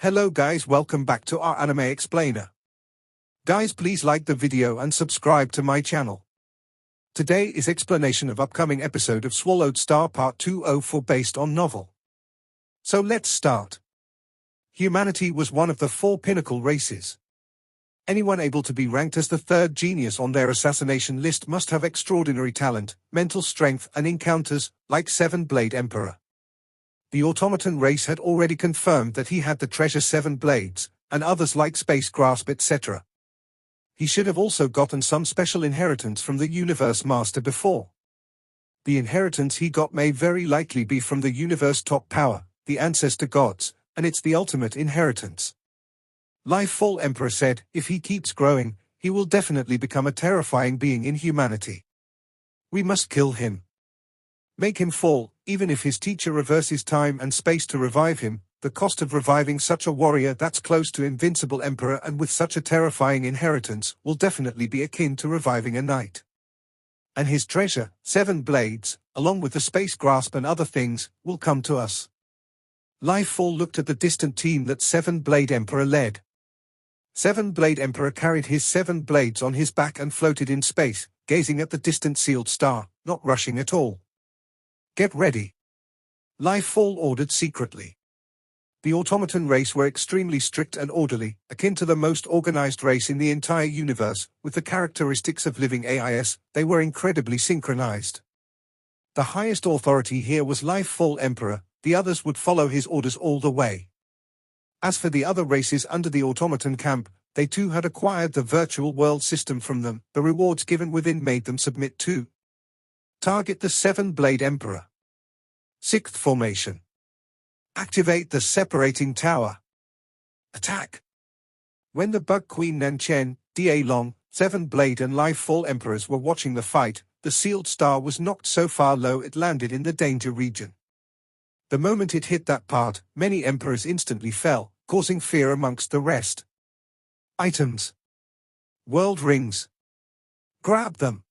Hello guys, welcome back to our anime explainer. Guys, please like the video and subscribe to my channel. Today is explanation of upcoming episode of Swallowed Star Part 204 based on novel. So let's start. Humanity was one of the 4 pinnacle races. Anyone able to be ranked as the 3rd genius on their assassination list must have extraordinary talent, mental strength and encounters, like Seven-Blade Emperor. The automaton race had already confirmed that he had the treasure 7 blades, and others like Space Grasp etc. He should have also gotten some special inheritance from the Universe Master before. The inheritance he got may very likely be from the Universe Top Power, the Ancestor Gods, and it's the ultimate inheritance. Lifefall Emperor said, if he keeps growing, he will definitely become a terrifying being in humanity. We must kill him. Make him fall, even if his teacher reverses time and space to revive him. The cost of reviving such a warrior that's close to invincible emperor and with such a terrifying inheritance will definitely be akin to reviving a knight. And his treasure, 7 blades, along with the space grasp and other things, will come to us. Lifefall looked at the distant team that 7-Blade Emperor led. 7-Blade Emperor carried his 7 blades on his back and floated in space, gazing at the distant sealed star, not rushing at all. Get ready. Lifefall ordered secretly. The automaton race were extremely strict and orderly, akin to the most organized race in the entire universe, with the characteristics of living AIS. They were incredibly synchronized. The highest authority here was Lifefall Emperor, the others would follow his orders all the way. As for the other races under the automaton camp, they too had acquired the virtual world system from them. The rewards given within made them submit too. Target the 7-Blade Emperor. 6th formation. Activate the separating tower. Attack. When the Bug Queen Nanchen, Da Long, 7-Blade and Lifefall Emperors were watching the fight, the sealed star was knocked so far low it landed in the danger region. The moment it hit that part, many emperors instantly fell, causing fear amongst the rest. Items. World rings. Grab them.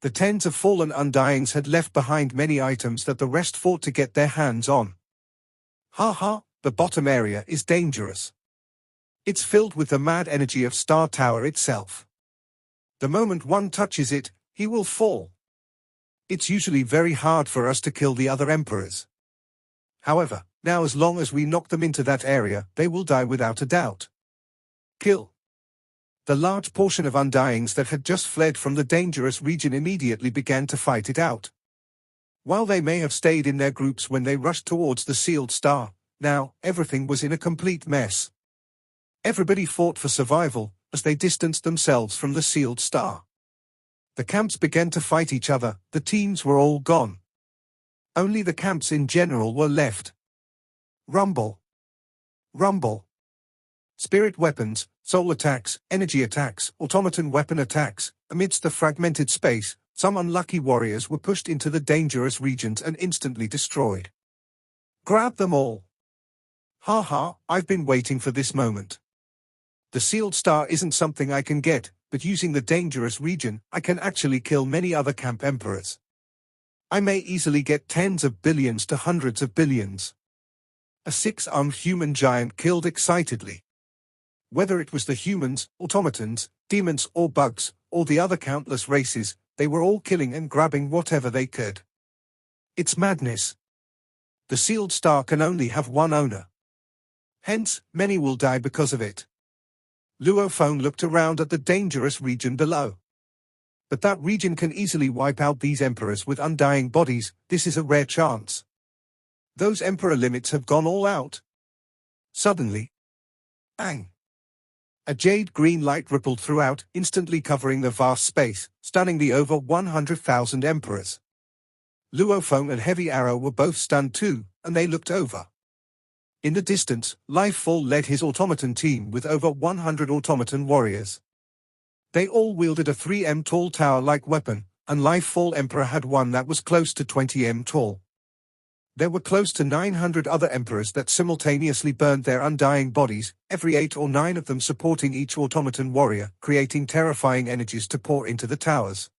The tens of fallen undyings had left behind many items that the rest fought to get their hands on. Haha, the bottom area is dangerous. It's filled with the mad energy of Star Tower itself. The moment one touches it, he will fall. It's usually very hard for us to kill the other emperors. However, now as long as we knock them into that area, they will die without a doubt. Kill. The large portion of undyings that had just fled from the dangerous region immediately began to fight it out. While they may have stayed in their groups when they rushed towards the sealed star, now, everything was in a complete mess. Everybody fought for survival, as they distanced themselves from the sealed star. The camps began to fight each other, the teams were all gone. Only the camps in general were left. Rumble. Rumble. Spirit weapons, soul attacks, energy attacks, automaton weapon attacks. Amidst the fragmented space, some unlucky warriors were pushed into the dangerous regions and instantly destroyed. Grab them all. Haha, I've been waiting for this moment. The sealed star isn't something I can get, but using the dangerous region, I can actually kill many other camp emperors. I may easily get tens of billions to hundreds of billions. A 6-armed human giant killed excitedly. Whether it was the humans, automatons, demons or bugs, or the other countless races, they were all killing and grabbing whatever they could. It's madness. The sealed star can only have one owner. Hence, many will die because of it. Luophone looked around at the dangerous region below. But that region can easily wipe out these emperors with undying bodies. This is a rare chance. Those emperor limits have gone all out. Suddenly. Bang! A jade green light rippled throughout, instantly covering the vast space, stunning the over 100,000 emperors. Luophone and Heavy Arrow were both stunned too, and they looked over. In the distance, Lifefall led his automaton team with over 100 automaton warriors. They all wielded a 3m tall tower-like weapon, and Lifefall Emperor had one that was close to 20m tall. There were close to 900 other emperors that simultaneously burned their undying bodies, every 8 or 9 of them supporting each automaton warrior, creating terrifying energies to pour into the towers.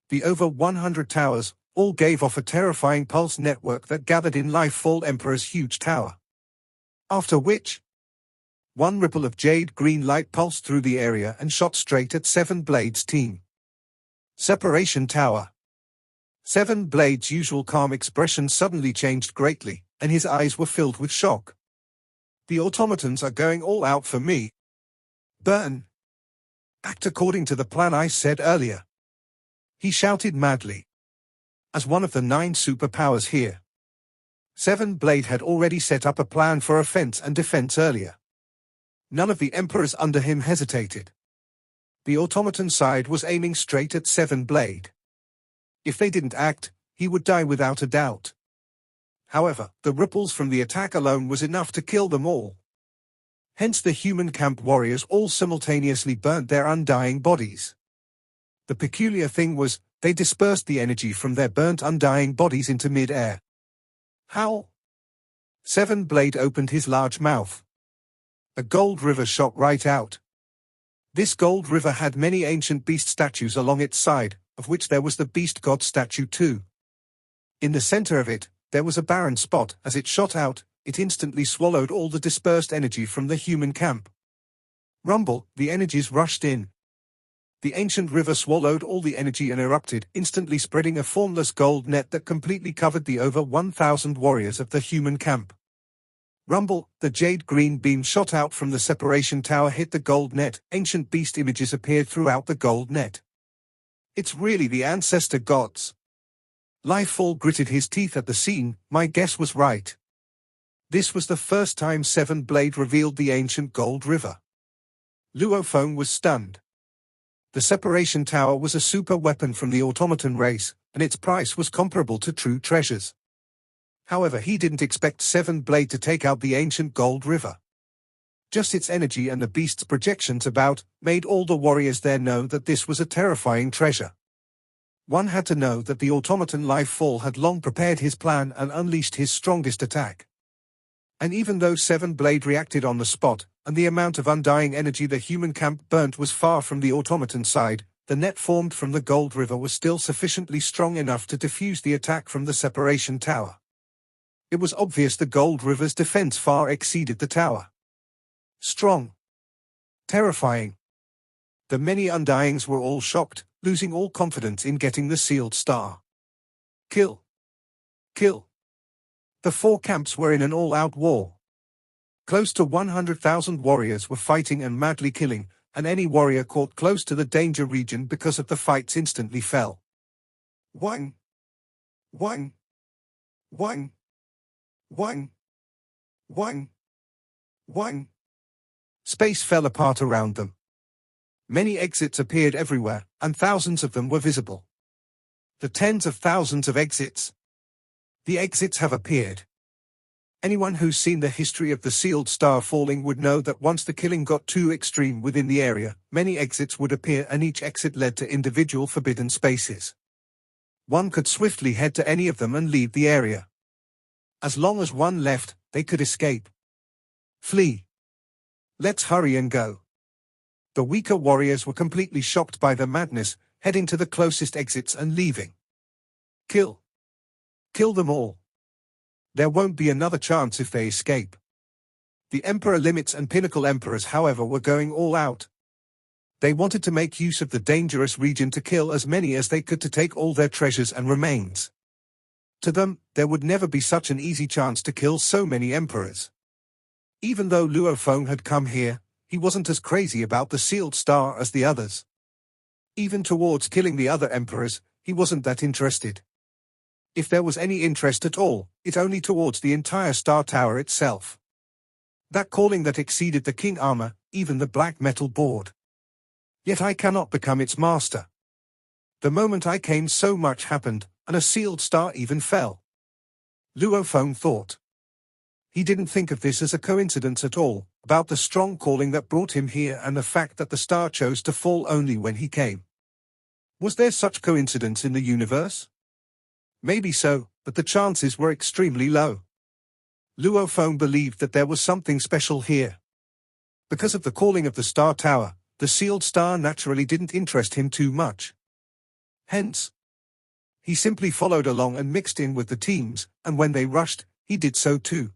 The over 100 towers all gave off a terrifying pulse network that gathered in Lifefall Emperor's huge tower. After which, One ripple of jade green light pulsed through the area and shot straight at Seven Blades' team. Separation Tower. Seven Blades' usual calm expression suddenly changed greatly, and his eyes were filled with shock. The automatons are going all out for me. Burn! Act according to the plan I said earlier. He shouted madly. As one of the 9 superpowers here, Seven Blade had already set up a plan for offense and defense earlier. None of the emperors under him hesitated. The automaton side was aiming straight at Seven Blade. If they didn't act, he would die without a doubt. However, the ripples from the attack alone was enough to kill them all. Hence the human camp warriors all simultaneously burnt their undying bodies. The peculiar thing was, they dispersed the energy from their burnt undying bodies into mid-air. How? Seven Blade opened his large mouth. A gold river shot right out. This gold river had many ancient beast statues along its side, of which there was the beast god statue too. In the center of it, there was a barren spot. As it shot out, it instantly swallowed all the dispersed energy from the human camp. Rumble, the energies rushed in. The ancient river swallowed all the energy and erupted, instantly spreading a formless gold net that completely covered the over 1,000 warriors of the human camp. Rumble, the jade green beam shot out from the separation tower hit the gold net. Ancient beast images appeared throughout the gold net. It's really the ancestor gods. Lifefall gritted his teeth at the scene. My guess was right. This was the first time Seven Blade revealed the ancient gold river. Luophone was stunned. The separation tower was a super weapon from the automaton race, and its price was comparable to true treasures. However, he didn't expect Seven Blade to take out the ancient gold river. Just its energy and the beast's projections about made all the warriors there know that this was a terrifying treasure. One had to know that the automaton Lifefall had long prepared his plan and unleashed his strongest attack. And even though Seven Blade reacted on the spot, and the amount of undying energy the human camp burnt was far from the automaton side, the net formed from the gold river was still sufficiently strong enough to defuse the attack from the separation tower. It was obvious the gold river's defense far exceeded the tower. Strong. Terrifying. The many undyings were all shocked, losing all confidence in getting the sealed star. Kill. Kill. The 4 camps were in an all-out war. Close to 100,000 warriors were fighting and madly killing, and any warrior caught close to the danger region because of the fights instantly fell. Wang. Wang. Wang. Wang. Wang. Wang. Space fell apart around them. Many exits appeared everywhere, and thousands of them were visible. The tens of thousands of exits. The exits have appeared. Anyone who's seen the history of the sealed star falling would know that once the killing got too extreme within the area, many exits would appear and each exit led to individual forbidden spaces. One could swiftly head to any of them and leave the area. As long as one left, they could escape. Flee. Let's hurry and go. The weaker warriors were completely shocked by the madness, heading to the closest exits and leaving. Kill. Kill them all. There won't be another chance if they escape. The Emperor Limits and Pinnacle Emperors, however, were going all out. They wanted to make use of the dangerous region to kill as many as they could to take all their treasures and remains. To them, there would never be such an easy chance to kill so many emperors. Even though Luophone had come here, he wasn't as crazy about the sealed star as the others. Even towards killing the other emperors, he wasn't that interested. If there was any interest at all, it only towards the entire star tower itself. That calling that exceeded the king armor, even the black metal board. Yet I cannot become its master. The moment I came so much happened, and a sealed star even fell. Luophone thought. He didn't think of this as a coincidence at all, about the strong calling that brought him here and the fact that the star chose to fall only when he came. Was there such coincidence in the universe? Maybe so, but the chances were extremely low. Luophone believed that there was something special here. Because of the calling of the star tower, the sealed star naturally didn't interest him too much. Hence, he simply followed along and mixed in with the teams, and when they rushed, he did so too.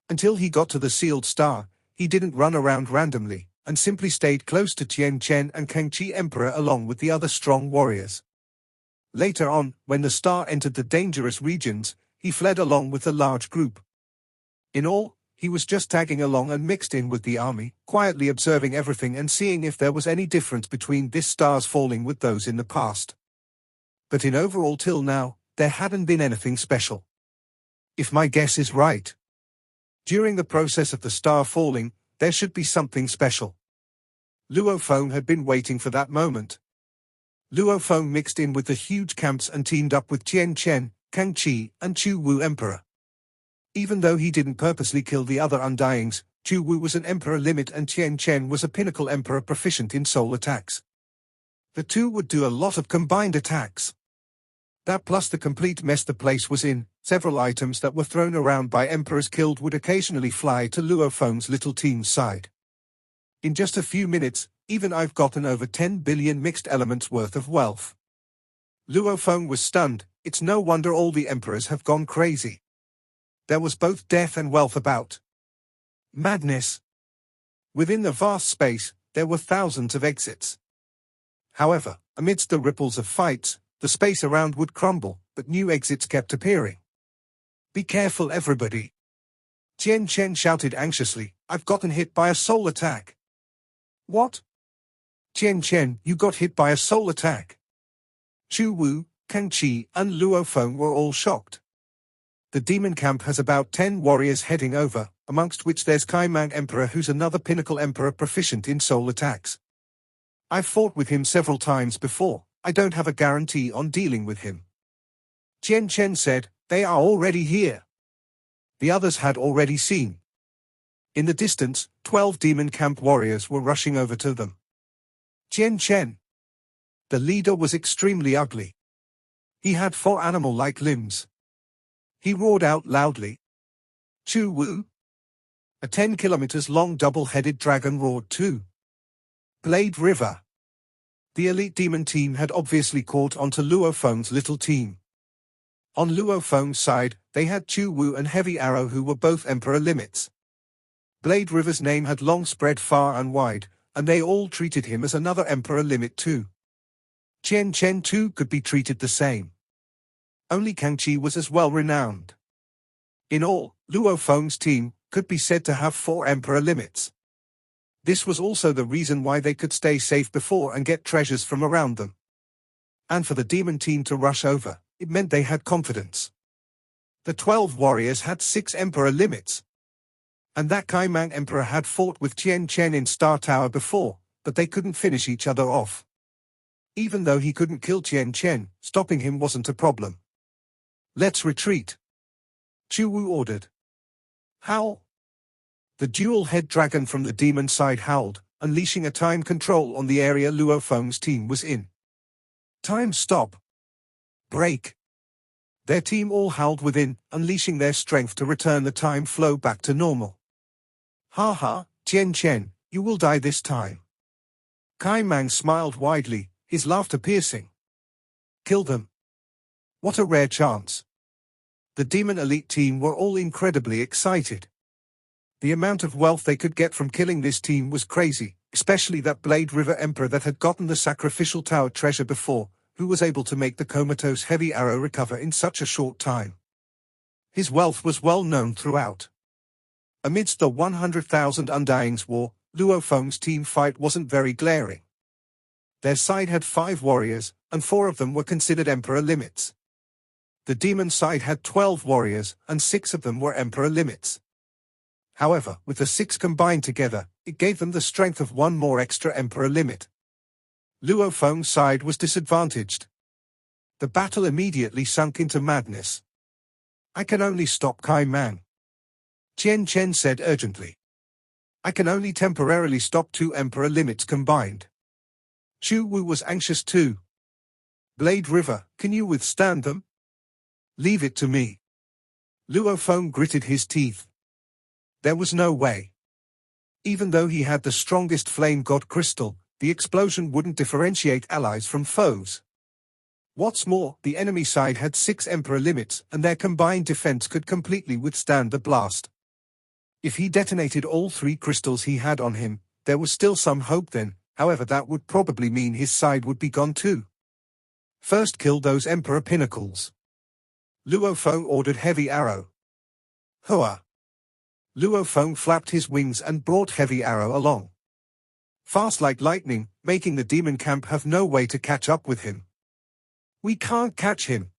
Until he got to the sealed star, he didn't run around randomly, and simply stayed close to Tian Chen and Kangxi Emperor along with the other strong warriors. Later on, when the star entered the dangerous regions, he fled along with the large group. In all, he was just tagging along and mixed in with the army, quietly observing everything and seeing if there was any difference between this star's falling with those in the past. But in overall till now, there hadn't been anything special. If my guess is right, during the process of the star falling, there should be something special. Luo Feng had been waiting for that moment. Luo Feng mixed in with the huge camps and teamed up with Tian Chen, Kangxi, and Chu Wu Emperor. Even though he didn't purposely kill the other Undyings, Chu Wu was an Emperor limit and Tian Chen was a pinnacle Emperor proficient in soul attacks. The two would do a lot of combined attacks. That plus the complete mess the place was in, several items that were thrown around by Emperors killed would occasionally fly to Luo Feng's little team's side. In just a few minutes, even I've gotten over 10 billion mixed elements worth of wealth. Luo Feng was stunned. It's no wonder all the Emperors have gone crazy. There was both death and wealth about. Madness. Within the vast space, there were thousands of exits. However, amidst the ripples of fights, the space around would crumble, but new exits kept appearing. Be careful, everybody. Tian Chen shouted anxiously, I've gotten hit by a soul attack. What? Tian Chen, you got hit by a soul attack. Chu Wu, Kangxi, and Luo Feng were all shocked. The demon camp has about 10 warriors heading over, amongst which there's Kai Mang Emperor who's another pinnacle emperor proficient in soul attacks. I've fought with him several times before, I don't have a guarantee on dealing with him. Tian Chen said, they are already here. The others had already seen. In the distance, 12 demon camp warriors were rushing over to them. Tian Chen. The leader was extremely ugly. He had 4 animal-like limbs. He roared out loudly. Chu Wu. A 10 kilometers long double-headed dragon roared too. Blade River. The elite demon team had obviously caught onto Luo Feng's little team. On Luo Feng's side, they had Chu Wu and Heavy Arrow who were both emperor limits. Blade River's name had long spread far and wide, and they all treated him as another emperor limit too. Tian Chen too could be treated the same. Only Kangxi was as well renowned. In all, Luo Feng's team could be said to have 4 emperor limits. This was also the reason why they could stay safe before and get treasures from around them. And for the demon team to rush over, it meant they had confidence. The 12 warriors had 6 emperor limits. And that Kai Mang Emperor had fought with Tian Chen in Star Tower before, but they couldn't finish each other off. Even though he couldn't kill Tian Chen, stopping him wasn't a problem. Let's retreat. Chu Wu ordered. Howl. The dual-head dragon from the demon side howled, unleashing a time control on the area Luo Feng's team was in. Time stop. Break. Their team all howled within, unleashing their strength to return the time flow back to normal. Ha ha, Tian Chen, you will die this time. Kai Mang smiled widely, his laughter piercing. Kill them. What a rare chance. The demon elite team were all incredibly excited. The amount of wealth they could get from killing this team was crazy, especially that Blade River Emperor that had gotten the sacrificial tower treasure before, who was able to make the comatose Heavy Arrow recover in such a short time. His wealth was well known throughout. Amidst the 100,000 Undyings war, Luo Feng's team fight wasn't very glaring. Their side had 5 warriors, and 4 of them were considered emperor limits. The demon side had 12 warriors, and 6 of them were emperor limits. However, with the 6 combined together, it gave them the strength of 1 more extra emperor limit. Luo Feng's side was disadvantaged. The battle immediately sunk into madness. I can only stop Kai Mang. Tian Chen said urgently. I can only temporarily stop 2 emperor limits combined. Chu Wu was anxious too. Blade River, can you withstand them? Leave it to me. Luo Feng gritted his teeth. There was no way. Even though he had the strongest flame god crystal, the explosion wouldn't differentiate allies from foes. What's more, the enemy side had 6 emperor limits, and their combined defense could completely withstand the blast. If he detonated all 3 crystals he had on him, there was still some hope then, however that would probably mean his side would be gone too. First kill those Emperor Pinnacles. Luo Feng ordered Heavy Arrow. Hua! Luo Feng flapped his wings and brought Heavy Arrow along. Fast like lightning, making the demon camp have no way to catch up with him. We can't catch him.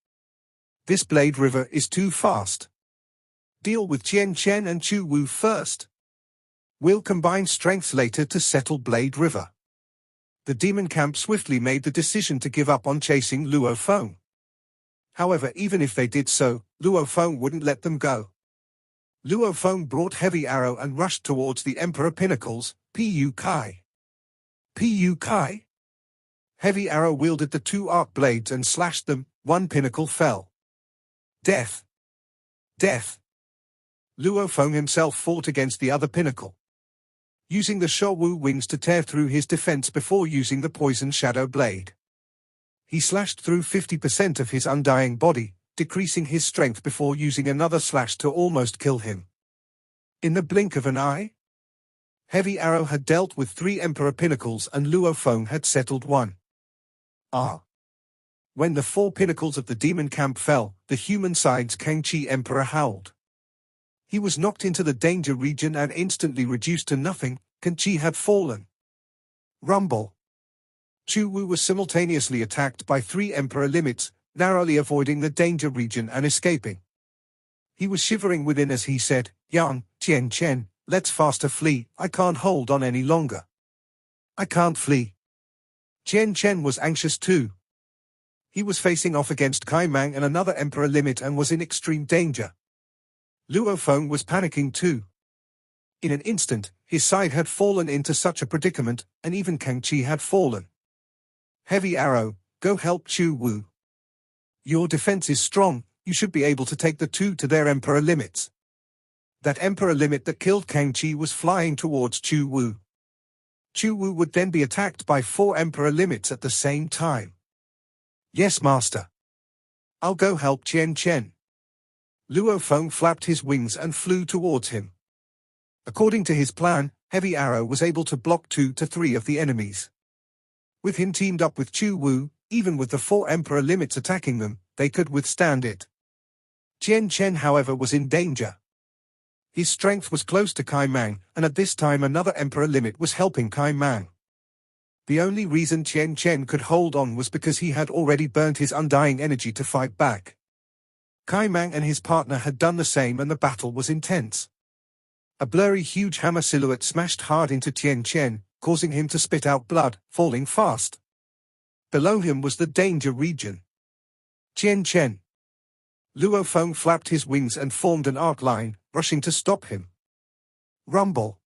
This Blade River is too fast. Deal with Qian Chen and Chu Wu first. We'll combine strengths later to settle Blade River. The demon camp swiftly made the decision to give up on chasing Luo Feng. However, even if they did so, Luo Feng wouldn't let them go. Luo Feng brought Heavy Arrow and rushed towards the Emperor Pinnacles, Pu Kai. Pu Kai? Heavy Arrow wielded the 2 arc blades and slashed them, 1 pinnacle fell. Death! Death! Luo Feng himself fought against the other pinnacle, using the Shouwu wings to tear through his defense before using the poison shadow blade. He slashed through 50% of his undying body, decreasing his strength before using another slash to almost kill him. In the blink of an eye, Heavy Arrow had dealt with 3 Emperor Pinnacles and Luo Feng had settled 1. When the 4 pinnacles of the demon camp fell, the human side's Kangqi Emperor howled. He was knocked into the danger region and instantly reduced to nothing. Kangqi had fallen. Rumble. Chu Wu was simultaneously attacked by 3 Emperor limits, narrowly avoiding the danger region and escaping. He was shivering within as he said, "Yang, Qian Chen, let's faster flee, I can't hold on any longer. I can't flee." Qian Chen was anxious too. He was facing off against Kai Mang and another Emperor limit and was in extreme danger. Luo Feng was panicking too. In an instant, his side had fallen into such a predicament, and even Kangqi had fallen. Heavy Arrow, go help Chu Wu. Your defense is strong, you should be able to take the 2 to their Emperor limits. That Emperor limit that killed Kangqi was flying towards Chu Wu. Chu Wu would then be attacked by 4 Emperor limits at the same time. Yes, Master. I'll go help Qian Chen. Luo Feng flapped his wings and flew towards him. According to his plan, Heavy Arrow was able to block 2 to 3 of the enemies. With him teamed up with Chu Wu, even with the 4 Emperor limits attacking them, they could withstand it. Qian Chen, however, was in danger. His strength was close to Kai Mang, and at this time another Emperor limit was helping Kai Mang. The only reason Qian Chen could hold on was because he had already burnt his undying energy to fight back. Kai Mang and his partner had done the same and the battle was intense. A blurry huge hammer silhouette smashed hard into Qian Chen, causing him to spit out blood, falling fast. Below him was the danger region. Qian Chen. Luo Feng flapped his wings and formed an arc line, rushing to stop him. Rumble.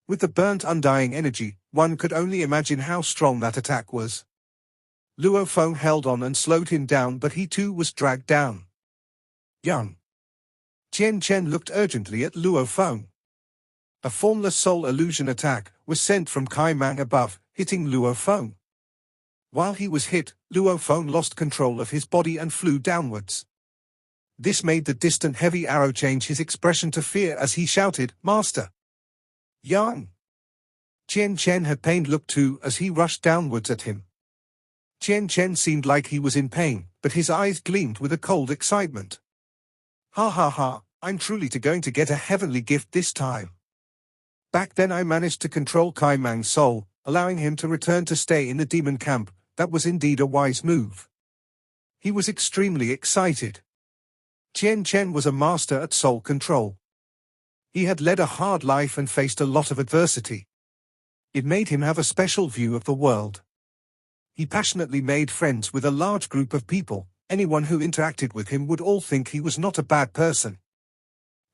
With the burnt undying energy, one could only imagine how strong that attack was. Luo Feng held on and slowed him down, but he too was dragged down. Yang. Qian Chen looked urgently at Luo Feng. A formless soul illusion attack was sent from Kai Mang above, hitting Luo Feng. While he was hit, Luo Feng lost control of his body and flew downwards. This made the distant Heavy Arrow change his expression to fear as he shouted, "Master!" Yang. Qian Chen had pained look too as he rushed downwards at him. Qian Chen seemed like he was in pain, but his eyes gleamed with a cold excitement. Ha ha ha, I'm truly going to get a heavenly gift this time. Back then I managed to control Kai Mang's soul, allowing him to return to stay in the demon camp. That was indeed a wise move. He was extremely excited. Qian Chen was a master at soul control. He had led a hard life and faced a lot of adversity. It made him have a special view of the world. He passionately made friends with a large group of people. Anyone who interacted with him would all think he was not a bad person.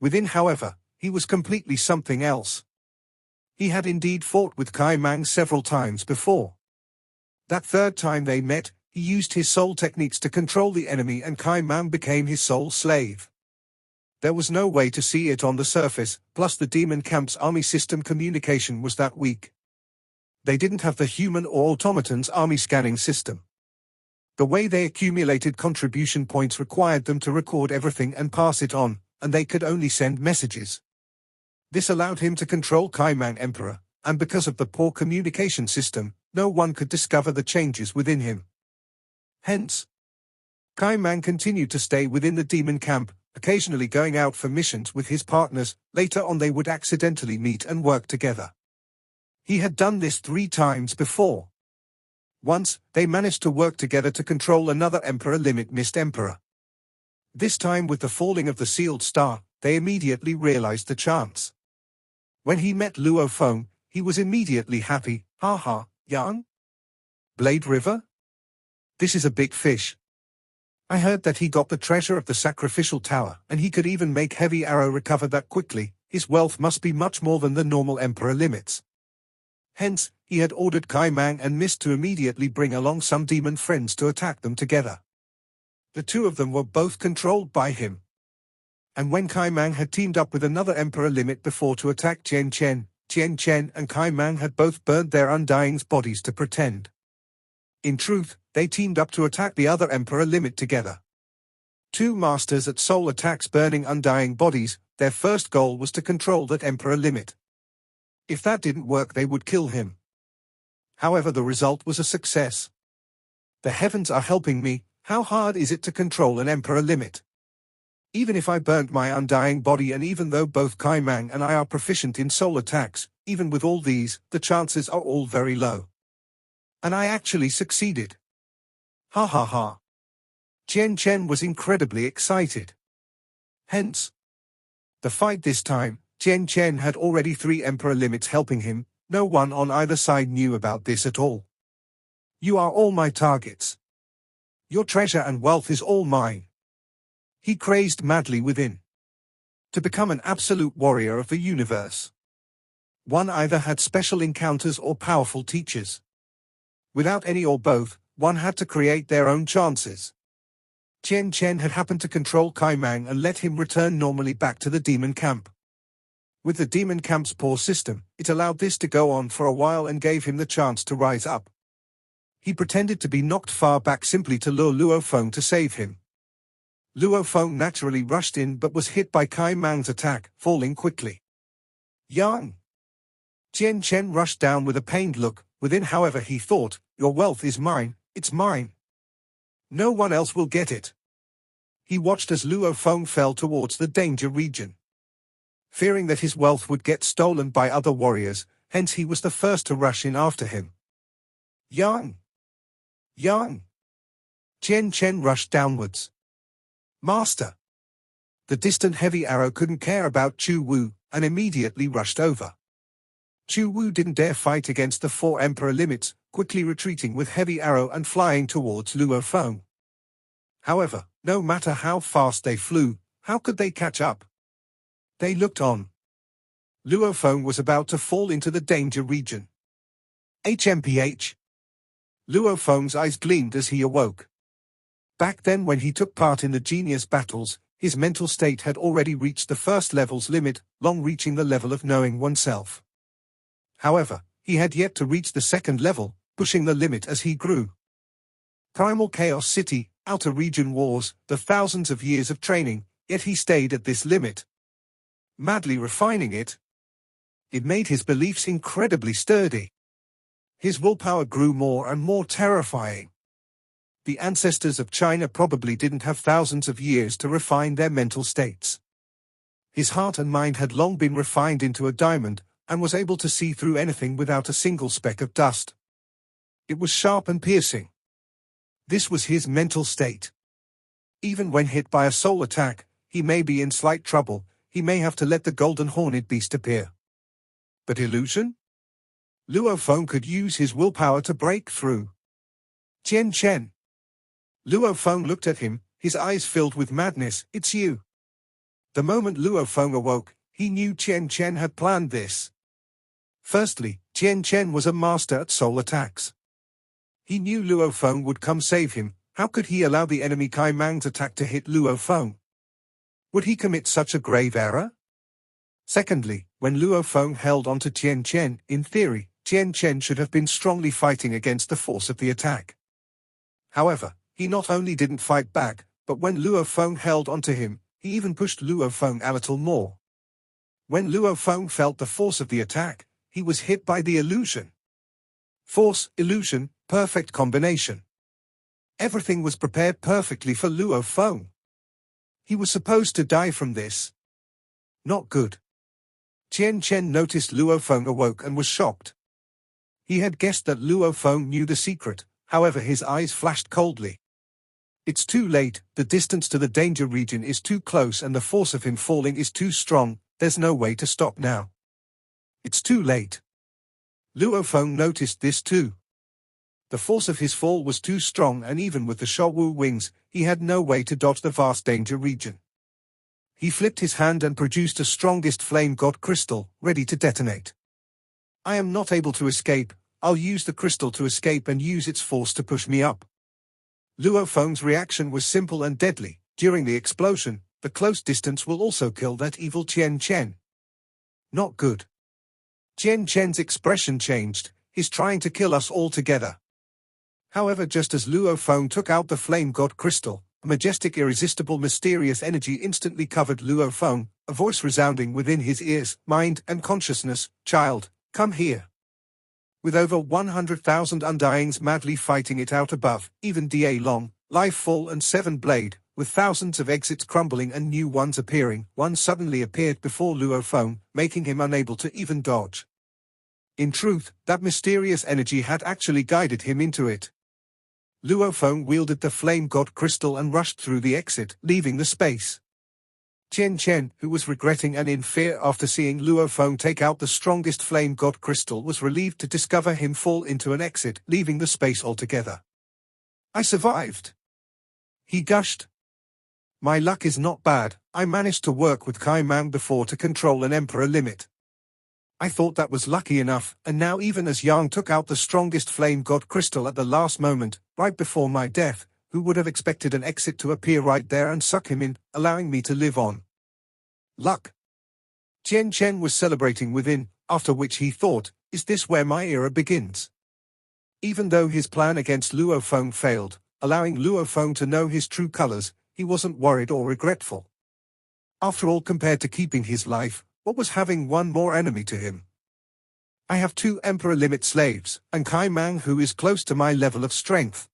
Within, however, he was completely something else. He had indeed fought with Kai Mang several times before. That third time they met, he used his soul techniques to control the enemy and Kai Mang became his soul slave. There was no way to see it on the surface, plus the demon camp's army system communication was that weak. They didn't have the human or automaton's army scanning system. The way they accumulated contribution points required them to record everything and pass it on, and they could only send messages. This allowed him to control Kaimang Emperor, and because of the poor communication system, no one could discover the changes within him. Hence, Kaimang continued to stay within the demon camp, occasionally going out for missions with his partners. Later on they would accidentally meet and work together. He had done this 3 times before. Once, they managed to work together to control another Emperor Limit Mist Emperor. This time with the falling of the sealed star, they immediately realized the chance. When he met Luo Feng, he was immediately happy. Haha, Yang? Blade River? This is a big fish. I heard that he got the treasure of the sacrificial tower, and he could even make Heavy Arrow recover that quickly. His wealth must be much more than the normal Emperor limits. Hence, he had ordered Kaimang and Mist to immediately bring along some demon friends to attack them together. The 2 of them were both controlled by him. And when Kaimang had teamed up with another Emperor Limit before to attack Chen Chen and Kaimang had both burned their Undying's bodies to pretend. In truth, they teamed up to attack the other Emperor Limit together. 2 masters at soul attacks burning Undying bodies. Their first goal was to control that Emperor Limit. If that didn't work they would kill him. However, the result was a success. The heavens are helping me. How hard is it to control an Emperor Limit? Even if I burnt my Undying body, and even though both Kaimang and I are proficient in soul attacks, even with all these, the chances are all very low. And I actually succeeded. Ha ha ha. Chen Chen was incredibly excited. Hence, the fight this time, Chen Chen had already 3 Emperor Limits helping him. No one on either side knew about this at all. You are all my targets. Your treasure and wealth is all mine. He crazed madly within. To become an absolute warrior of the universe, one either had special encounters or powerful teachers. Without any or both, one had to create their own chances. Chen Chen had happened to control Kaimang and let him return normally back to the demon camp. With the demon camp's poor system, it allowed this to go on for a while and gave him the chance to rise up. He pretended to be knocked far back simply to lure Luo Feng to save him. Luo Feng naturally rushed in but was hit by Kaimang's attack, falling quickly. Yang! Chen Chen rushed down with a pained look. Within, however, he thought, your wealth is mine, it's mine. No one else will get it. He watched as Luo Feng fell towards the danger region. Fearing that his wealth would get stolen by other warriors, hence he was the first to rush in after him. Yang! Yang! Chen Chen rushed downwards. Master! The distant Heavy Arrow couldn't care about Chu Wu, and immediately rushed over. Chu Wu didn't dare fight against the 4 Emperor Limits, quickly retreating with Heavy Arrow and flying towards Luo Feng. However, no matter how fast they flew, how could they catch up? They looked on. Luo Feng was about to fall into the danger region. HMPH. Luo Feng's eyes gleamed as he awoke. Back then, when he took part in the genius battles, his mental state had already reached the first level's limit, long reaching the level of knowing oneself. However, he had yet to reach the 2nd level, pushing the limit as he grew. Primal Chaos City, Outer Region Wars, the thousands of years of training, yet he stayed at this limit. Madly refining it. It made his beliefs incredibly sturdy. His willpower grew more and more terrifying. The ancestors of China probably didn't have thousands of years to refine their mental states. His heart and mind had long been refined into a diamond, and was able to see through anything without a single speck of dust. It was sharp and piercing. This was his mental state. Even when hit by a soul attack, he may be in slight trouble, he may have to let the golden horned beast appear. But illusion? Luo Feng could use his willpower to break through. Chen Chen. Luo Feng looked at him, his eyes filled with madness. It's you. The moment Luo Feng awoke, he knew Chen Chen had planned this. Firstly, Chen Chen was a master at soul attacks. He knew Luo Feng would come save him. How could he allow the enemy Kaimang's attack to hit Luo Feng? Would he commit such a grave error? Secondly, when Luo Feng held on to Chen Chen, in theory, Chen Chen should have been strongly fighting against the force of the attack. However, he not only didn't fight back, but when Luo Feng held onto him, he even pushed Luo Feng a little more. When Luo Feng felt the force of the attack, he was hit by the illusion. Force, illusion, perfect combination. Everything was prepared perfectly for Luo Feng. He was supposed to die from this. Not good. Chen Chen noticed Luo Feng awoke and was shocked. He had guessed that Luo Feng knew the secret, however his eyes flashed coldly. It's too late, the distance to the danger region is too close and the force of him falling is too strong, there's no way to stop now. It's too late. Luo Feng noticed this too. The force of his fall was too strong and even with the Shou wings, he had no way to dodge the vast danger region. He flipped his hand and produced a strongest flame god crystal, ready to detonate. I am not able to escape, I'll use the crystal to escape and use its force to push me up. Luo Feng's reaction was simple and deadly. During the explosion, the close distance will also kill that evil Chen Chen. Not good. Chen Chen's expression changed, he's trying to kill us all together. However, just as Luo Feng took out the flame god crystal, a majestic, irresistible, mysterious energy instantly covered Luo Feng, a voice resounding within his ears, mind and consciousness, "Child, come here." With over 100,000 undyings madly fighting it out above, even Da Long, Life Fall and Seven Blade, with thousands of exits crumbling and new ones appearing, one suddenly appeared before Luo Feng, making him unable to even dodge. In truth, that mysterious energy had actually guided him into it. Luo Feng wielded the flame god crystal and rushed through the exit, leaving the space. Chen Chen, who was regretting and in fear after seeing Luo Feng take out the strongest flame god crystal, was relieved to discover him fall into an exit, leaving the space altogether. I survived. He gushed. My luck is not bad, I managed to work with Kai Mang before to control an emperor limit. I thought that was lucky enough, and now even as Yang took out the strongest flame god crystal at the last moment, right before my death, who would have expected an exit to appear right there and suck him in, allowing me to live on? Luck. Chen Chen was celebrating within, after which he thought, is this where my era begins? Even though his plan against Luo Feng failed, allowing Luo Feng to know his true colors, he wasn't worried or regretful. After all, compared to keeping his life, what was having one more enemy to him? I have 2 Emperor Limit slaves, and Kai Mang who is close to my level of strength.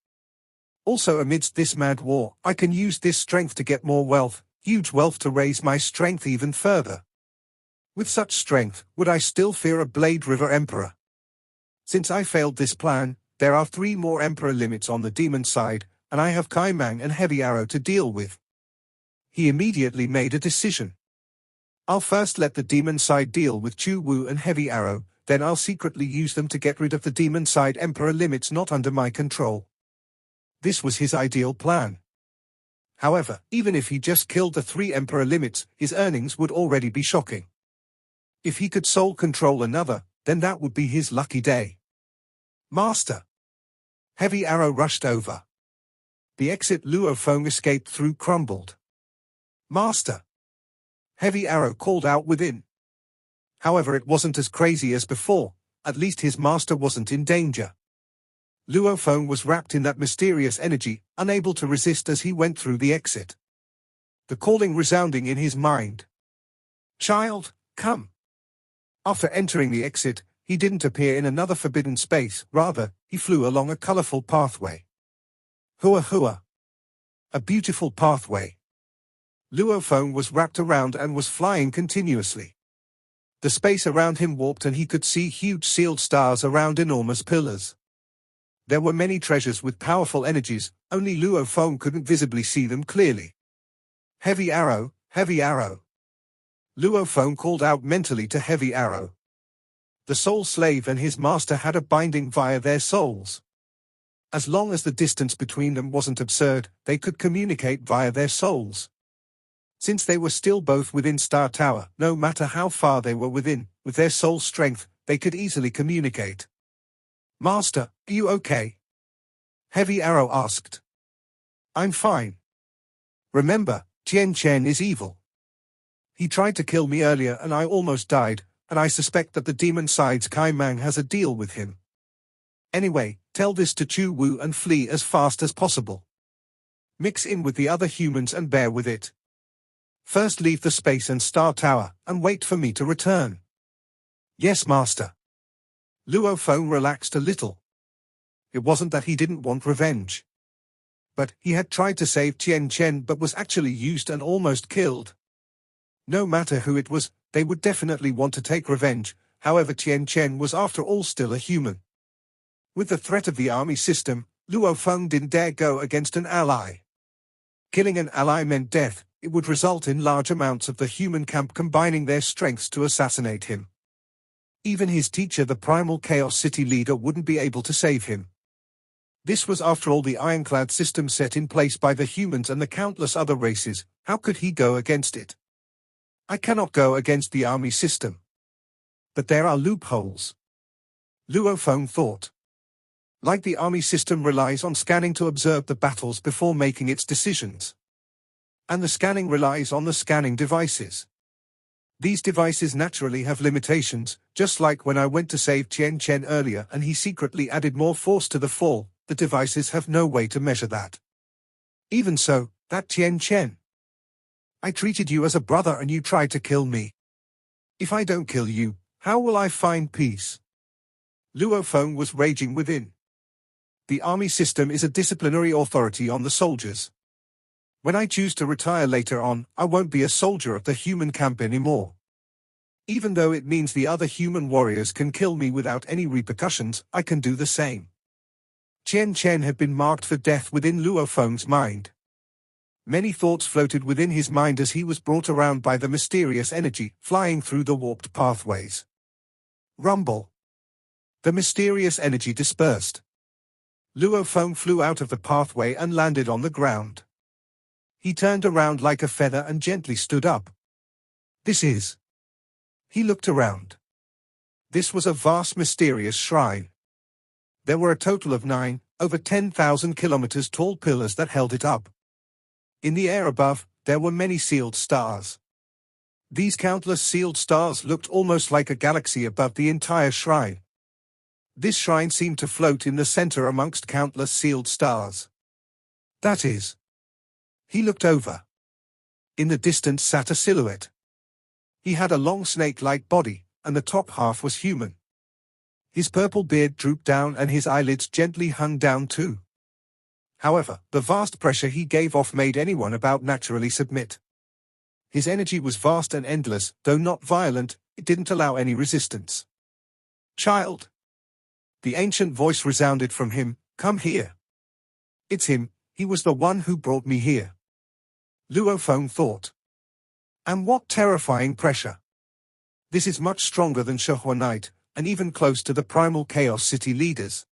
Also amidst this mad war, I can use this strength to get more wealth, huge wealth to raise my strength even further. With such strength, would I still fear a Blade River Emperor? Since I failed this plan, there are 3 more Emperor Limits on the demon side, and I have Kai Mang and Heavy Arrow to deal with. He immediately made a decision. I'll first let the demon side deal with Chu Wu and Heavy Arrow, then I'll secretly use them to get rid of the demon side Emperor Limits not under my control. This was his ideal plan. However, even if he just killed the 3 Emperor Limits, his earnings would already be shocking. If he could soul control another, then that would be his lucky day. Master! Heavy Arrow rushed over. The exit Luo Feng escaped through crumbled. Master! Heavy Arrow called out within. However, it wasn't as crazy as before, at least his master wasn't in danger. Luo Feng was wrapped in that mysterious energy, unable to resist as he went through the exit. The calling resounding in his mind. Child, come! After entering the exit, he didn't appear in another forbidden space, rather, he flew along a colorful pathway. Hua hua! A beautiful pathway. Luo Feng was wrapped around and was flying continuously. The space around him warped and he could see huge sealed stars around enormous pillars. There were many treasures with powerful energies, only Luo Feng couldn't visibly see them clearly. Heavy Arrow, Heavy Arrow! Luo Feng called out mentally to Heavy Arrow. The soul slave and his master had a binding via their souls. As long as the distance between them wasn't absurd, they could communicate via their souls. Since they were still both within Star Tower, no matter how far they were within, with their soul strength, they could easily communicate. Master, are you okay? Heavy Arrow asked. I'm fine. Remember, Chen Chen is evil. He tried to kill me earlier and I almost died, and I suspect that the demon side's Kai Mang has a deal with him. Anyway, tell this to Chu Wu and flee as fast as possible. Mix in with the other humans and bear with it. First leave the space and star tower, and wait for me to return. Yes, master. Luo Feng relaxed a little. It wasn't that he didn't want revenge. But he had tried to save Chen Chen but was actually used and almost killed. No matter who it was, they would definitely want to take revenge. However, Chen Chen was after all still a human. With the threat of the army system, Luo Feng didn't dare go against an ally. Killing an ally meant death. It would result in large amounts of the human camp combining their strengths to assassinate him. Even his teacher, the primal Chaos City leader, wouldn't be able to save him. This was after all the ironclad system set in place by the humans and the countless other races. How could he go against it? I cannot go against the army system. But there are loopholes. Luo Feng thought. Like the army system relies on scanning to observe the battles before making its decisions. And the scanning relies on the scanning devices. These devices naturally have limitations, just like when I went to save Chen Chen earlier and he secretly added more force to the fall, the devices have no way to measure that. Even so, that Chen Chen. I treated you as a brother and you tried to kill me. If I don't kill you, how will I find peace? Luo Feng was raging within. The army system is a disciplinary authority on the soldiers. When I choose to retire later on, I won't be a soldier of the human camp anymore. Even though it means the other human warriors can kill me without any repercussions, I can do the same. Chen Chen had been marked for death within Luo Feng's mind. Many thoughts floated within his mind as he was brought around by the mysterious energy flying through the warped pathways. Rumble. The mysterious energy dispersed. Luo Feng flew out of the pathway and landed on the ground. He turned around like a feather and gently stood up. This is. He looked around. This was a vast mysterious shrine. There were a total of 9, over 10,000 kilometers tall pillars that held it up. In the air above, there were many sealed stars. These countless sealed stars looked almost like a galaxy above the entire shrine. This shrine seemed to float in the center amongst countless sealed stars. That is. He looked over. In the distance sat a silhouette. He had a long snake-like body, and the top half was human. His purple beard drooped down and his eyelids gently hung down too. However, the vast pressure he gave off made anyone about naturally submit. His energy was vast and endless, though not violent, it didn't allow any resistance. Child. The ancient voice resounded from him, come here. It's him, he was the one who brought me here. Luo Feng thought. And what terrifying pressure. This is much stronger than Shihua Knight, and even close to the primal Chaos City leaders.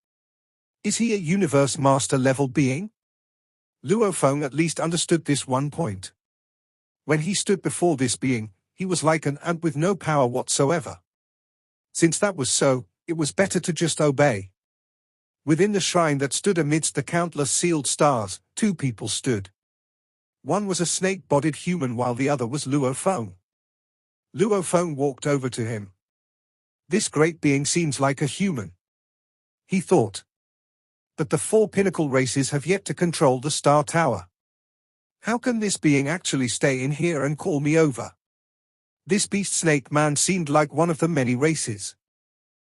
Is he a universe master level being? Luo Feng at least understood this one point. When he stood before this being, he was like an ant with no power whatsoever. Since that was so, it was better to just obey. Within the shrine that stood amidst the countless sealed stars, 2 people stood. One was a snake-bodied human while the other was Luo Feng. Luo Feng walked over to him. This great being seems like a human. He thought. But the 4 pinnacle races have yet to control the Star Tower. How can this being actually stay in here and call me over? This beast snake man seemed like one of the many races.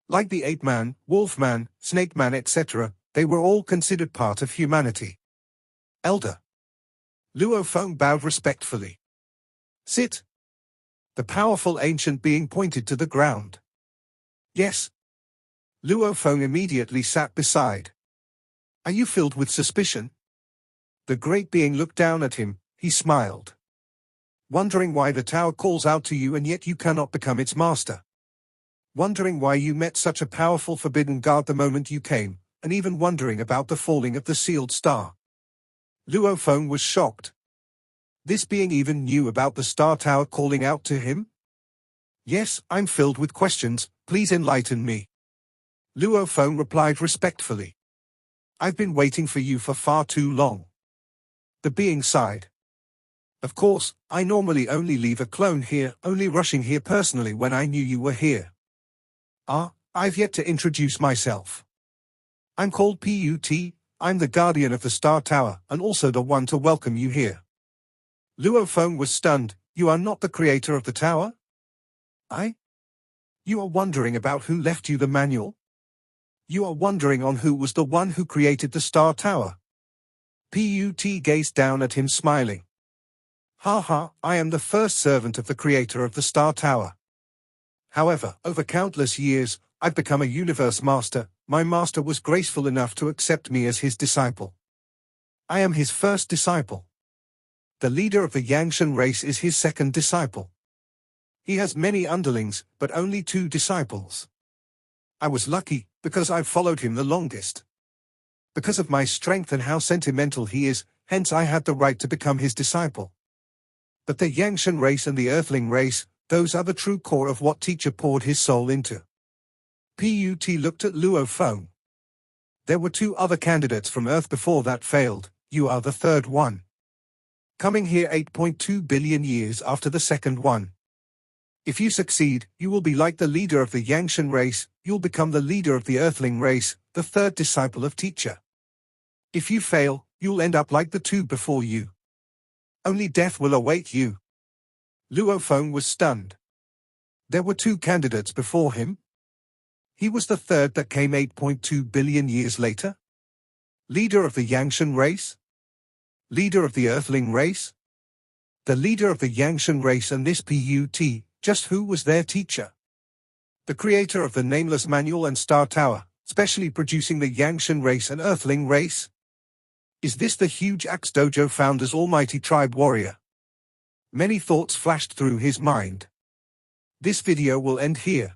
Like the ape man, wolf man, snake man, etc., they were all considered part of humanity. Elder. Luo Feng bowed respectfully. Sit. The powerful ancient being pointed to the ground. Yes. Luo Feng immediately sat beside. Are you filled with suspicion? The great being looked down at him, he smiled. Wondering why the tower calls out to you and yet you cannot become its master. Wondering why you met such a powerful forbidden guard the moment you came, and even wondering about the falling of the sealed star. Luo Feng was shocked. This being even knew about the Star Tower calling out to him? Yes, I'm filled with questions, please enlighten me. Luo Feng replied respectfully. I've been waiting for you for far too long. The being sighed. Of course, I normally only leave a clone here, only rushing here personally when I knew you were here. I've yet to introduce myself. I'm called Put, I'm the guardian of the Star Tower, and also the one to welcome you here. Luo Feng was stunned, You are not the creator of the tower? You are wondering about who left you the manual? You are wondering on who was the one who created the Star Tower? Put gazed down at him smiling. Ha ha, I am the first servant of the creator of the Star Tower. However, over countless years, I've become a universe master. My master was graceful enough to accept me as his disciple. I am his first disciple. The leader of the Yangshan race is his second disciple. He has many underlings, but only 2 disciples. I was lucky, because I've followed him the longest. Because of my strength and how sentimental he is, hence I had the right to become his disciple. But the Yangshan race and the Earthling race, those are the true core of what teacher poured his soul into. Put looked at Luo Feng. There were 2 other candidates from Earth before that failed, you are the third one. Coming here 8.2 billion years after the second one. If you succeed, you will be like the leader of the Yangshan race, you'll become the leader of the Earthling race, the third disciple of teacher. If you fail, you'll end up like the 2 before you. Only death will await you. Luo Feng was stunned. There were 2 candidates before him. He was the third that came 8.2 billion years later. Leader of the Yangshan race? Leader of the Earthling race? The leader of the Yangshan race and this Put, just who was their teacher? The creator of the Nameless Manual and Star Tower, specially producing the Yangshan race and Earthling race? Is this the huge Axe Dojo founder's almighty tribe warrior? Many thoughts flashed through his mind. This video will end here.